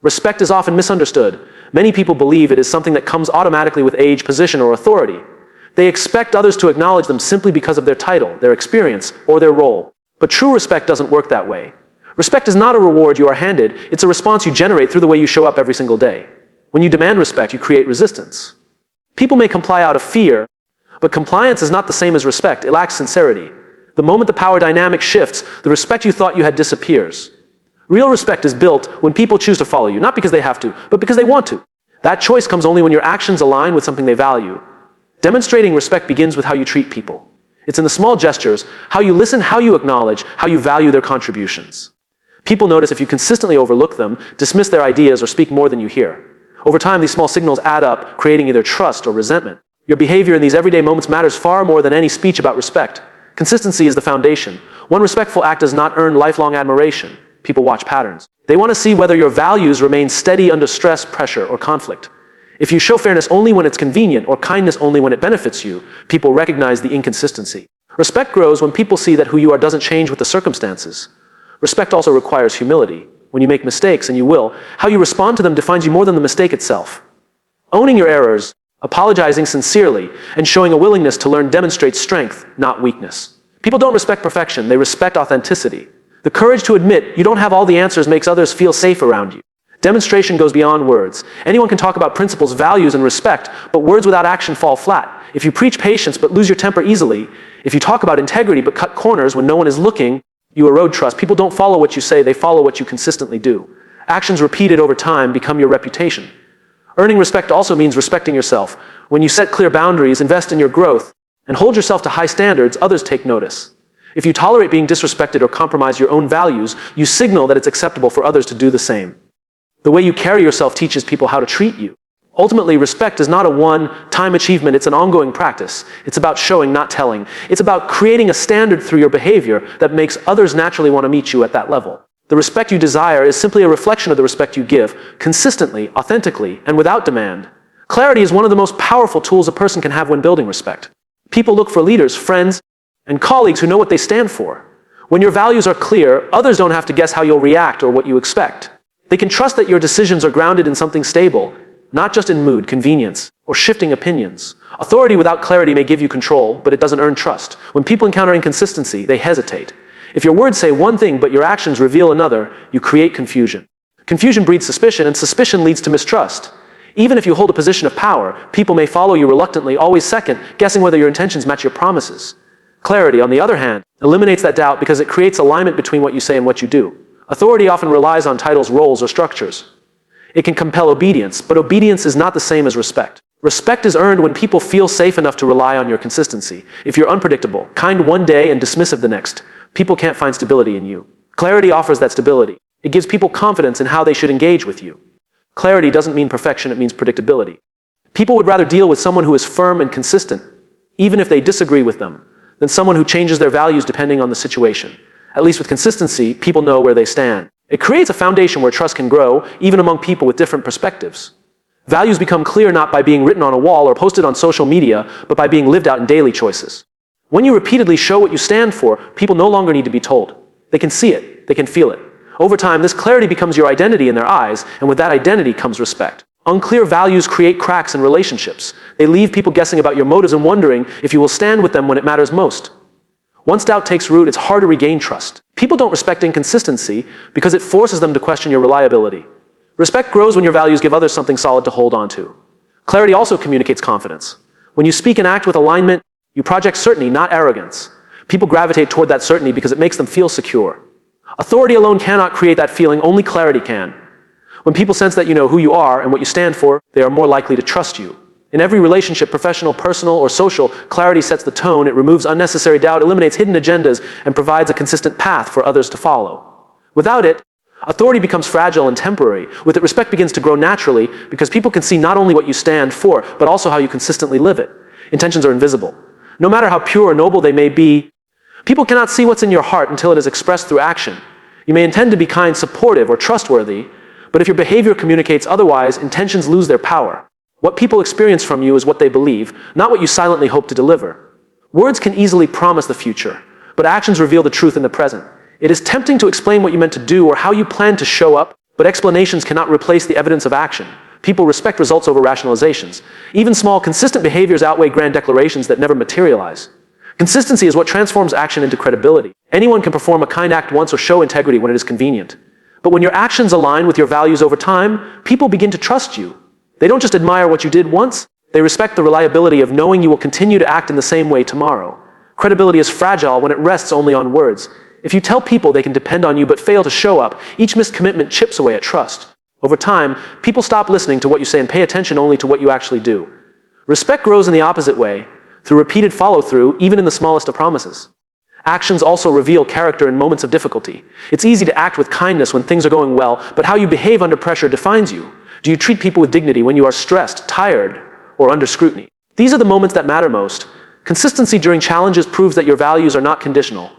Respect is often misunderstood. Many people believe it is something that comes automatically with age, position, or authority. They expect others to acknowledge them simply because of their title, their experience, or their role. But true respect doesn't work that way. Respect is not a reward you are handed, it's a response you generate through the way you show up every single day. When you demand respect, you create resistance. People may comply out of fear, but compliance is not the same as respect. It lacks sincerity. The moment the power dynamic shifts, the respect you thought you had disappears. Real respect is built when people choose to follow you, not because they have to, but because they want to. That choice comes only when your actions align with something they value. Demonstrating respect begins with how you treat people. It's in the small gestures, how you listen, how you acknowledge, how you value their contributions. People notice if you consistently overlook them, dismiss their ideas, or speak more than you hear. Over time, these small signals add up, creating either trust or resentment. Your behavior in these everyday moments matters far more than any speech about respect. Consistency is the foundation. One respectful act does not earn lifelong admiration. People watch patterns. They want to see whether your values remain steady under stress, pressure, or conflict. If you show fairness only when it's convenient or kindness only when it benefits you, people recognize the inconsistency. Respect grows when people see that who you are doesn't change with the circumstances. Respect also requires humility. When you make mistakes, and you will, how you respond to them defines you more than the mistake itself. Owning your errors, apologizing sincerely, and showing a willingness to learn demonstrates strength, not weakness. People don't respect perfection, they respect authenticity. The courage to admit you don't have all the answers makes others feel safe around you. Demonstration goes beyond words. Anyone can talk about principles, values, and respect, but words without action fall flat. If you preach patience but lose your temper easily, if you talk about integrity but cut corners when no one is looking, you erode trust. People don't follow what you say, they follow what you consistently do. Actions repeated over time become your reputation. Earning respect also means respecting yourself. When you set clear boundaries, invest in your growth, and hold yourself to high standards, others take notice. If you tolerate being disrespected or compromise your own values, you signal that it's acceptable for others to do the same. The way you carry yourself teaches people how to treat you. Ultimately, respect is not a one-time achievement, it's an ongoing practice. It's about showing, not telling. It's about creating a standard through your behavior that makes others naturally want to meet you at that level. The respect you desire is simply a reflection of the respect you give, consistently, authentically, and without demand. Clarity is one of the most powerful tools a person can have when building respect. People look for leaders, friends, and colleagues who know what they stand for. When your values are clear, others don't have to guess how you'll react or what you expect. They can trust that your decisions are grounded in something stable, not just in mood, convenience, or shifting opinions. Authority without clarity may give you control, but it doesn't earn trust. When people encounter inconsistency, they hesitate. If your words say one thing but your actions reveal another, you create confusion. Confusion breeds suspicion, and suspicion leads to mistrust. Even if you hold a position of power, people may follow you reluctantly, always second, guessing whether your intentions match your promises. Clarity, on the other hand, eliminates that doubt because it creates alignment between what you say and what you do. Authority often relies on titles, roles, or structures. It can compel obedience, but obedience is not the same as respect. Respect is earned when people feel safe enough to rely on your consistency. If you're unpredictable, kind one day and dismissive the next, people can't find stability in you. Clarity offers that stability. It gives people confidence in how they should engage with you. Clarity doesn't mean perfection, it means predictability. People would rather deal with someone who is firm and consistent, even if they disagree with them, than someone who changes their values depending on the situation. At least with consistency, people know where they stand. It creates a foundation where trust can grow, even among people with different perspectives. Values become clear not by being written on a wall or posted on social media, but by being lived out in daily choices. When you repeatedly show what you stand for, people no longer need to be told. They can see it, they can feel it. Over time, this clarity becomes your identity in their eyes, and with that identity comes respect. Unclear values create cracks in relationships. They leave people guessing about your motives and wondering if you will stand with them when it matters most. Once doubt takes root, it's hard to regain trust. People don't respect inconsistency because it forces them to question your reliability. Respect grows when your values give others something solid to hold on to. Clarity also communicates confidence. When you speak and act with alignment, you project certainty, not arrogance. People gravitate toward that certainty because it makes them feel secure. Authority alone cannot create that feeling, only clarity can. When people sense that you know who you are and what you stand for, they are more likely to trust you. In every relationship, professional, personal, or social, clarity sets the tone, it removes unnecessary doubt, eliminates hidden agendas, and provides a consistent path for others to follow. Without it, authority becomes fragile and temporary. With it, respect begins to grow naturally because people can see not only what you stand for, but also how you consistently live it. Intentions are invisible. No matter how pure or noble they may be, people cannot see what's in your heart until it is expressed through action. You may intend to be kind, supportive, or trustworthy, but if your behavior communicates otherwise, intentions lose their power. What people experience from you is what they believe, not what you silently hope to deliver. Words can easily promise the future, but actions reveal the truth in the present. It is tempting to explain what you meant to do or how you plan to show up, But explanations cannot replace the evidence of action. People respect results over rationalizations. Even small, consistent behaviors outweigh grand declarations that never materialize. Consistency is what transforms action into credibility. Anyone can perform a kind act once or show integrity when it is convenient. But when your actions align with your values over time, people begin to trust you. They don't just admire what you did once, they respect the reliability of knowing you will continue to act in the same way tomorrow. Credibility is fragile when it rests only on words. If you tell people they can depend on you but fail to show up, each missed commitment chips away at trust. Over time, people stop listening to what you say and pay attention only to what you actually do. Respect grows in the opposite way, through repeated follow-through, even in the smallest of promises. Actions also reveal character in moments of difficulty. It's easy to act with kindness when things are going well, but how you behave under pressure defines you. Do you treat people with dignity when you are stressed, tired, or under scrutiny? These are the moments that matter most. Consistency during challenges proves that your values are not conditional.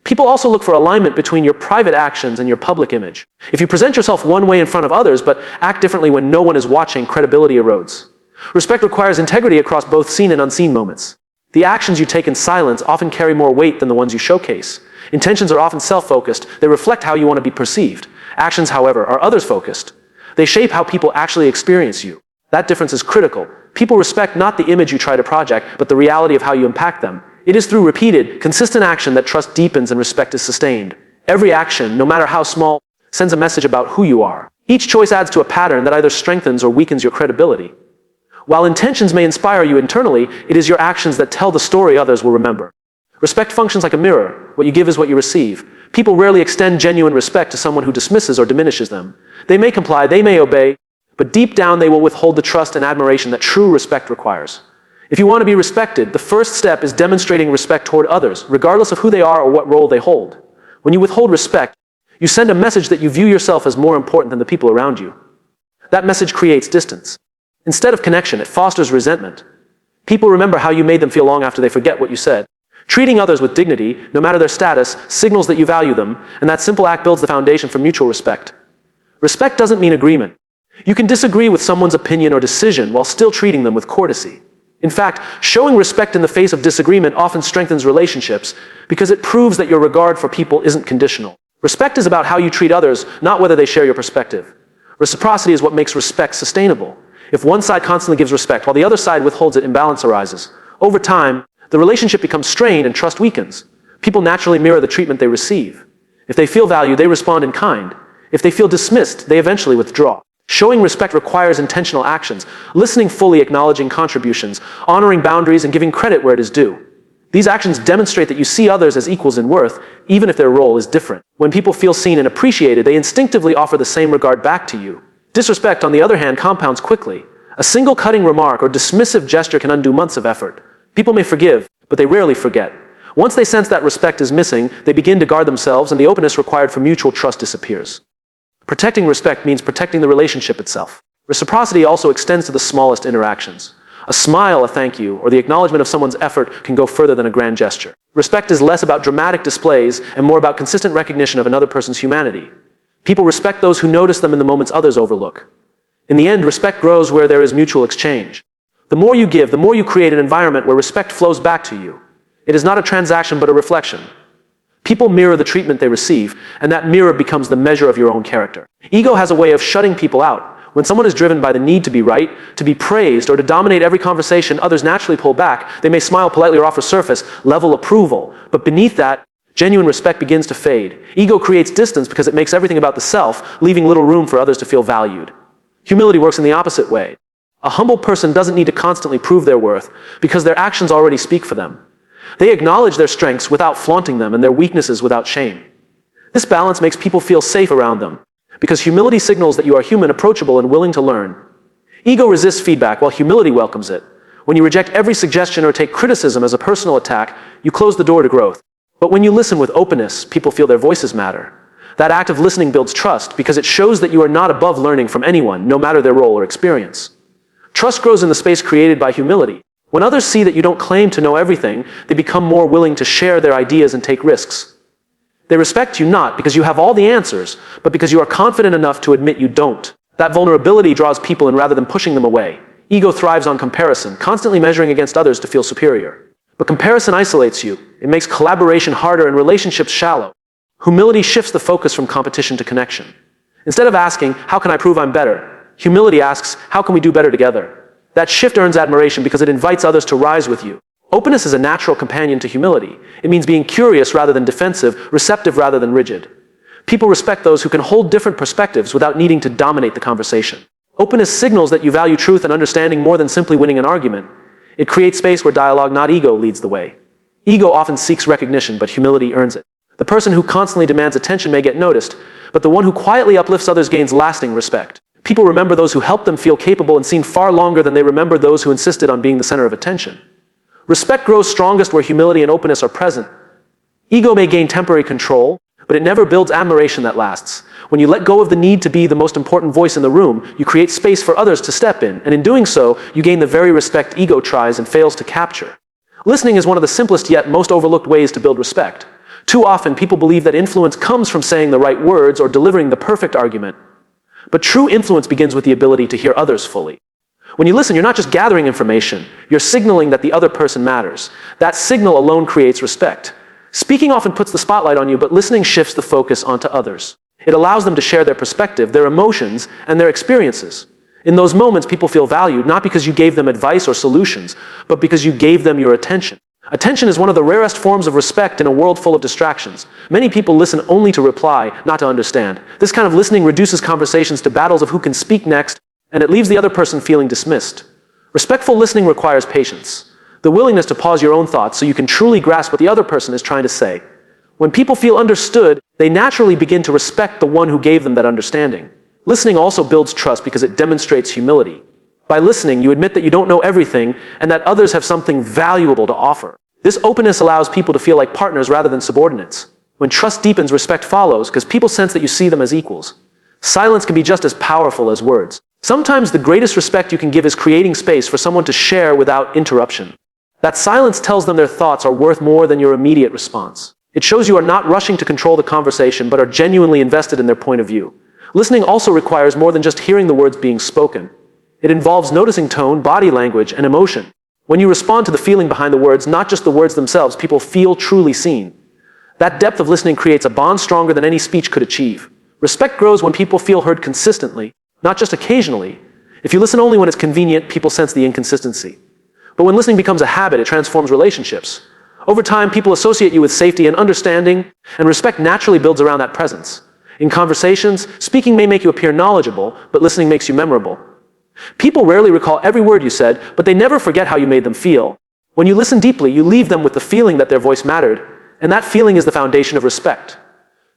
People also look for alignment between your private actions and your public image. If you present yourself one way in front of others, but act differently when no one is watching, credibility erodes. Respect requires integrity across both seen and unseen moments. The actions you take in silence often carry more weight than the ones you showcase. Intentions are often self-focused. They reflect how you want to be perceived. Actions, however, are others-focused. They shape how people actually experience you. That difference is critical. People respect not the image you try to project, but the reality of how you impact them. It is through repeated, consistent action that trust deepens and respect is sustained. Every action, no matter how small, sends a message about who you are. Each choice adds to a pattern that either strengthens or weakens your credibility. While intentions may inspire you internally, it is your actions that tell the story others will remember. Respect functions like a mirror. What you give is what you receive. People rarely extend genuine respect to someone who dismisses or diminishes them. They may comply, they may obey, but deep down they will withhold the trust and admiration that true respect requires. If you want to be respected, the first step is demonstrating respect toward others, regardless of who they are or what role they hold. When you withhold respect, you send a message that you view yourself as more important than the people around you. That message creates distance. Instead of connection, it fosters resentment. People remember how you made them feel long after they forget what you said. Treating others with dignity, no matter their status, signals that you value them, and that simple act builds the foundation for mutual respect. Respect doesn't mean agreement. You can disagree with someone's opinion or decision while still treating them with courtesy. In fact, showing respect in the face of disagreement often strengthens relationships because it proves that your regard for people isn't conditional. Respect is about how you treat others, not whether they share your perspective. Reciprocity is what makes respect sustainable. If one side constantly gives respect while the other side withholds it, imbalance arises. Over time, the relationship becomes strained and trust weakens. People naturally mirror the treatment they receive. If they feel valued, they respond in kind. If they feel dismissed, they eventually withdraw. Showing respect requires intentional actions, listening fully, acknowledging contributions, honoring boundaries, and giving credit where it is due. These actions demonstrate that you see others as equals in worth, even if their role is different. When people feel seen and appreciated, they instinctively offer the same regard back to you. Disrespect, on the other hand, compounds quickly. A single cutting remark or dismissive gesture can undo months of effort. People may forgive, but they rarely forget. Once they sense that respect is missing, they begin to guard themselves, and the openness required for mutual trust disappears. Protecting respect means protecting the relationship itself. Reciprocity also extends to the smallest interactions. A smile, a thank you, or the acknowledgement of someone's effort can go further than a grand gesture. Respect is less about dramatic displays and more about consistent recognition of another person's humanity. People respect those who notice them in the moments others overlook. In the end, respect grows where there is mutual exchange. The more you give, the more you create an environment where respect flows back to you. It is not a transaction, but a reflection. People mirror the treatment they receive, and that mirror becomes the measure of your own character. Ego has a way of shutting people out. When someone is driven by the need to be right, to be praised, or to dominate every conversation, others naturally pull back. They may smile politely or offer surface level approval, but beneath that, genuine respect begins to fade. Ego creates distance because it makes everything about the self, leaving little room for others to feel valued. Humility works in the opposite way. A humble person doesn't need to constantly prove their worth because their actions already speak for them. They acknowledge their strengths without flaunting them and their weaknesses without shame. This balance makes people feel safe around them because humility signals that you are human, approachable, and willing to learn. Ego resists feedback while humility welcomes it. When you reject every suggestion or take criticism as a personal attack, you close the door to growth. But when you listen with openness, people feel their voices matter. That act of listening builds trust because it shows that you are not above learning from anyone, no matter their role or experience. Trust grows in the space created by humility. When others see that you don't claim to know everything, they become more willing to share their ideas and take risks. They respect you not because you have all the answers, but because you are confident enough to admit you don't. That vulnerability draws people in rather than pushing them away. Ego thrives on comparison, constantly measuring against others to feel superior. But comparison isolates you. It makes collaboration harder and relationships shallow. Humility shifts the focus from competition to connection. Instead of asking, how can I prove I'm better? Humility asks, how can we do better together? That shift earns admiration because it invites others to rise with you. Openness is a natural companion to humility. It means being curious rather than defensive, receptive rather than rigid. People respect those who can hold different perspectives without needing to dominate the conversation. Openness signals that you value truth and understanding more than simply winning an argument. It creates space where dialogue, not ego, leads the way. Ego often seeks recognition, but humility earns it. The person who constantly demands attention may get noticed, but the one who quietly uplifts others gains lasting respect. People remember those who helped them feel capable and seen far longer than they remember those who insisted on being the center of attention. Respect grows strongest where humility and openness are present. Ego may gain temporary control, but it never builds admiration that lasts. When you let go of the need to be the most important voice in the room, you create space for others to step in, and in doing so, you gain the very respect ego tries and fails to capture. Listening is one of the simplest yet most overlooked ways to build respect. Too often, people believe that influence comes from saying the right words or delivering the perfect argument. But true influence begins with the ability to hear others fully. When you listen, you're not just gathering information, you're signaling that the other person matters. That signal alone creates respect. Speaking often puts the spotlight on you, but listening shifts the focus onto others. It allows them to share their perspective, their emotions, and their experiences. In those moments, people feel valued, not because you gave them advice or solutions, but because you gave them your attention. Attention is one of the rarest forms of respect in a world full of distractions. Many people listen only to reply, not to understand. This kind of listening reduces conversations to battles of who can speak next, and it leaves the other person feeling dismissed. Respectful listening requires patience, the willingness to pause your own thoughts so you can truly grasp what the other person is trying to say. When people feel understood, they naturally begin to respect the one who gave them that understanding. Listening also builds trust because it demonstrates humility. By listening, you admit that you don't know everything and that others have something valuable to offer. This openness allows people to feel like partners rather than subordinates. When trust deepens, respect follows because people sense that you see them as equals. Silence can be just as powerful as words. Sometimes the greatest respect you can give is creating space for someone to share without interruption. That silence tells them their thoughts are worth more than your immediate response. It shows you are not rushing to control the conversation, but are genuinely invested in their point of view. Listening also requires more than just hearing the words being spoken. It involves noticing tone, body language, and emotion. When you respond to the feeling behind the words, not just the words themselves, people feel truly seen. That depth of listening creates a bond stronger than any speech could achieve. Respect grows when people feel heard consistently, not just occasionally. If you listen only when it's convenient, people sense the inconsistency. But when listening becomes a habit, it transforms relationships. Over time, people associate you with safety and understanding, and respect naturally builds around that presence. In conversations, speaking may make you appear knowledgeable, but listening makes you memorable. People rarely recall every word you said, but they never forget how you made them feel. When you listen deeply, you leave them with the feeling that their voice mattered, and that feeling is the foundation of respect.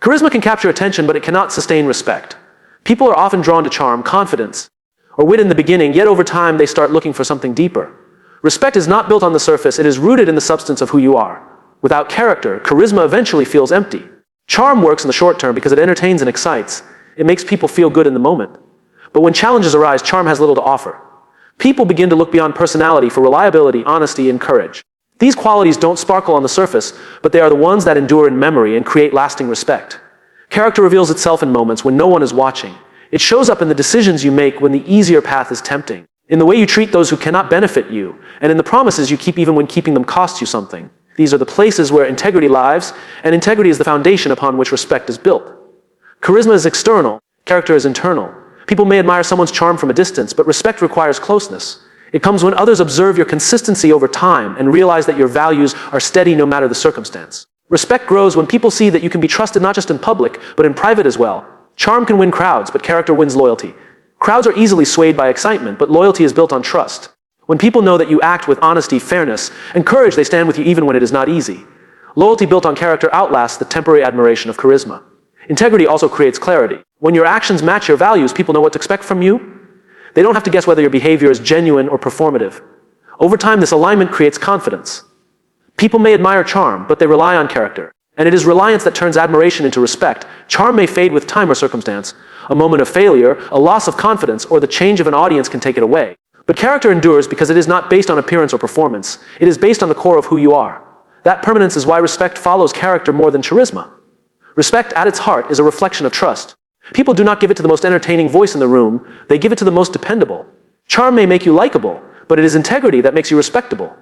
Charisma can capture attention, but it cannot sustain respect. People are often drawn to charm, confidence, or wit in the beginning, yet over time they start looking for something deeper. Respect is not built on the surface, it is rooted in the substance of who you are. Without character, charisma eventually feels empty. Charm works in the short term because it entertains and excites. It makes people feel good in the moment. But when challenges arise, charm has little to offer. People begin to look beyond personality for reliability, honesty, and courage. These qualities don't sparkle on the surface, but they are the ones that endure in memory and create lasting respect. Character reveals itself in moments when no one is watching. It shows up in the decisions you make when the easier path is tempting, in the way you treat those who cannot benefit you, and in the promises you keep even when keeping them costs you something. These are the places where integrity lives, and integrity is the foundation upon which respect is built. Charisma is external, character is internal. People may admire someone's charm from a distance, but respect requires closeness. It comes when others observe your consistency over time and realize that your values are steady no matter the circumstance. Respect grows when people see that you can be trusted not just in public, but in private as well. Charm can win crowds, but character wins loyalty. Crowds are easily swayed by excitement, but loyalty is built on trust. When people know that you act with honesty, fairness, and courage, they stand with you even when it is not easy. Loyalty built on character outlasts the temporary admiration of charisma. Integrity also creates clarity. When your actions match your values, people know what to expect from you. They don't have to guess whether your behavior is genuine or performative. Over time, this alignment creates confidence. People may admire charm, but they rely on character. And it is reliance that turns admiration into respect. Charm may fade with time or circumstance. A moment of failure, a loss of confidence, or the change of an audience can take it away. But character endures because it is not based on appearance or performance. It is based on the core of who you are. That permanence is why respect follows character more than charisma. Respect at its heart is a reflection of trust. People do not give it to the most entertaining voice in the room, they give it to the most dependable. Charm may make you likable, but it is integrity that makes you respectable.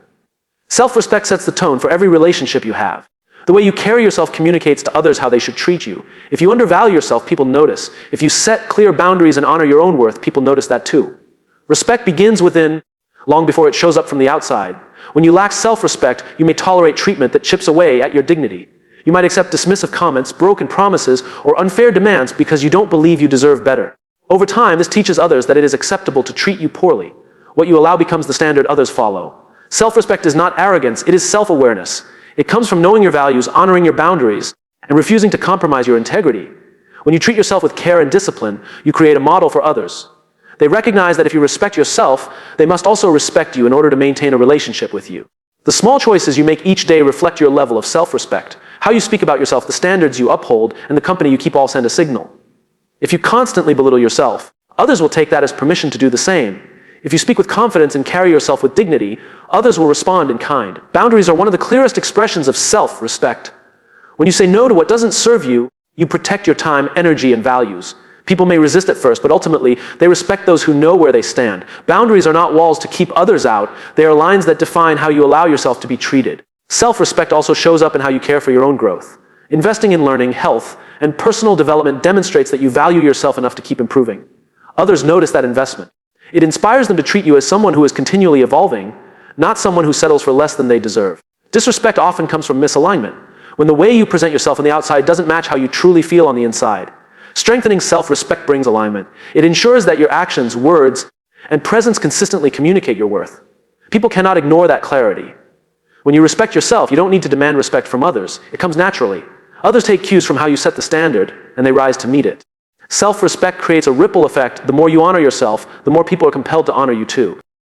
Self-respect sets the tone for every relationship you have. The way you carry yourself communicates to others how they should treat you. If you undervalue yourself, people notice. If you set clear boundaries and honor your own worth, people notice that too. Respect begins within, long before it shows up from the outside. When you lack self-respect, you may tolerate treatment that chips away at your dignity. You might accept dismissive comments, broken promises, or unfair demands because you don't believe you deserve better. Over time, this teaches others that it is acceptable to treat you poorly. What you allow becomes the standard others follow. Self-respect is not arrogance, it is self-awareness. It comes from knowing your values, honoring your boundaries, and refusing to compromise your integrity. When you treat yourself with care and discipline, you create a model for others. They recognize that if you respect yourself, they must also respect you in order to maintain a relationship with you. The small choices you make each day reflect your level of self-respect. How you speak about yourself, the standards you uphold, and the company you keep all send a signal. If you constantly belittle yourself, others will take that as permission to do the same. If you speak with confidence and carry yourself with dignity, others will respond in kind. Boundaries are one of the clearest expressions of self-respect. When you say no to what doesn't serve you, you protect your time, energy, and values. People may resist at first, but ultimately, they respect those who know where they stand. Boundaries are not walls to keep others out. They are lines that define how you allow yourself to be treated. Self-respect also shows up in how you care for your own growth. Investing in learning, health, and personal development demonstrates that you value yourself enough to keep improving. Others notice that investment. It inspires them to treat you as someone who is continually evolving, not someone who settles for less than they deserve. Disrespect often comes from misalignment, when the way you present yourself on the outside doesn't match how you truly feel on the inside. Strengthening self-respect brings alignment. It ensures that your actions, words, and presence consistently communicate your worth. People cannot ignore that clarity. When you respect yourself, you don't need to demand respect from others. It comes naturally. Others take cues from how you set the standard, and they rise to meet it. Self-respect creates a ripple effect. The more you honor yourself, the more people are compelled to honor you too.